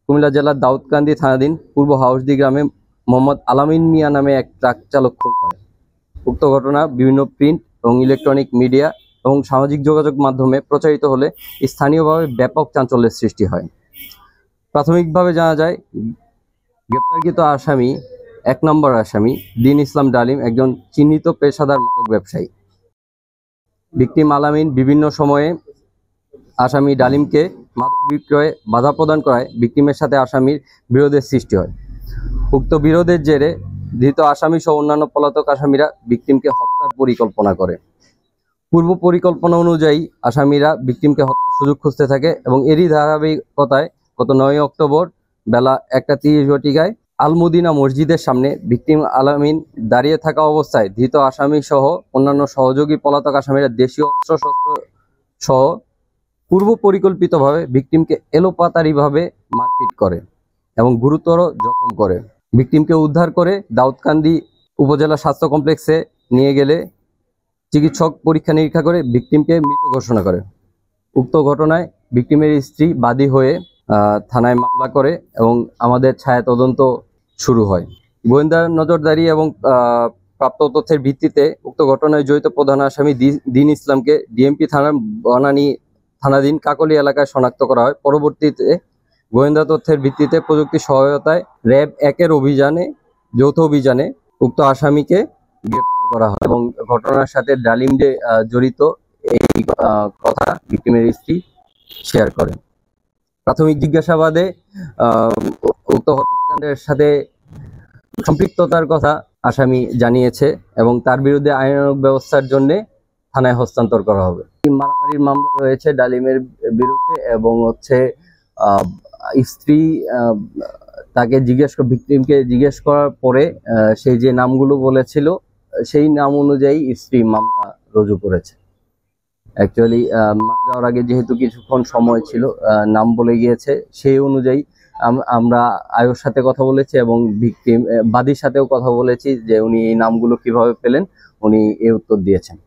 কুমিল্লা জেলার দাউদকান্দি থানাধীন পূর্ব হাউসদি গ্রামে মোহাম্মদ আলামিন মিয়া নামে এক ট্রাক চালক খুন হয়। উক্ত ঘটনা বিভিন্ন প্রিন্ট এবং ইলেকট্রনিক মিডিয়া এবং সামাজিক যোগাযোগ মাধ্যমে প্রচারিত হলে স্থানীয়ভাবে ব্যাপক চাঞ্চল্যের সৃষ্টি হয়। প্রাথমিকভাবে জানা যায়, গ্রেপ্তারকৃত আসামি ১ নম্বর আসামি দিন ইসলাম ডালিম একজন চিহ্নিত পেশাদার মাদক ব্যবসায়ী। ভিকটিম আলামিন বিভিন্ন সময়ে আসামি ডালিমকে মাদক বিক্রয়ে বাধা প্রদান করায় ভিকটিমের সাথে আসামির বিরোধের সৃষ্টি হয়। উক্ত বিরোধের জেরে ধৃত আসামি সহ অন্যান্য পলাতক আসামিরা ভিকটিমকে হত্যার পরিকল্পনা করে। পূর্ব পরিকল্পনা অনুযায়ী আসামিরা ভিকটিমকে হত্যার সুযোগ খুঁজতে থাকে এবং এরই ধারাবাহিকতায় গত ৯ অক্টোবর বেলা ১টা ৩০ ঘটিকায় আল-মদিনা মসজিদের সামনে ভিকটিম আলামিন দাঁড়িয়ে থাকা অবস্থায় ধৃত আসামি সহ অন্যান্য সহযোগী পলাতক আসামিরা দেশীয় অস্ত্রশস্ত্র সহ পূর্ব পরিকল্পিতভাবে ভিকটিমকে এলোপাতাড়িভাবে মারপিট করে এবং গুরুতর জখম করে। ভিকটিমকে উদ্ধার করে দাউদকান্দি উপজেলা স্বাস্থ্য কমপ্লেক্সে নিয়ে গেলে চিকিৎসক পরীক্ষা নিরীক্ষা করে ভিকটিমকে মৃত ঘোষণা করে। উক্ত ঘটনায় ভিকটিমের স্ত্রী বাদী হয়ে থানায় মামলা করে এবং আমাদের ছায়া তদন্ত শুরু হয়। গোয়েন্দা নজরদারি এবং প্রাপ্ত তথ্যের ভিত্তিতে উক্ত ঘটনায় জড়িত প্রধান আসামি দিন ইসলামকে ডিএমপি থানার বনানী থানাধীন কাকলি এলাকায় শনাক্ত করা হয়। পরবর্তীতে গোয়েন্দা তথ্যের ভিত্তিতে প্রযুক্তি সহায়তায় র্যাব ১-এর যৌথ অভিযানে উক্ত আসামিকে গ্রেপ্তার করা হয় এবং ঘটনার সাথে ডালিম যে জড়িত এই কথা ভিকটিমের স্ত্রী শেয়ার করেন। প্রাথমিক জিজ্ঞাসাবাদে উক্ত হত্যাকাণ্ডের সাথে সম্পৃক্ততার কথা আসামি জানিয়েছে এবং তার বিরুদ্ধে আইনানুগ ব্যবস্থার জন্য থানায় হস্তান্তর করা হবে। মারামারির মামলা রয়েছে ডালিমের বিরুদ্ধে এবং স্ত্রী তাকে ভিকটিমকে জিজ্ঞেস করার পরে সেই যে নামগুলো বলেছিল সেই নাম অনুযায়ী স্ত্রী মামলা রুজু করেছে। অ্যাকচুয়ালি যাওয়ার আগে যেহেতু কিছুক্ষণ সময় ছিল, নাম বলে গিয়েছে, সেই অনুযায়ী আমরা আয়োর সাথে কথা বলেছি এবং বাদীর সাথেও কথা বলেছি যে উনি এই নামগুলো কিভাবে পেলেন, উনি এই উত্তর দিয়েছেন।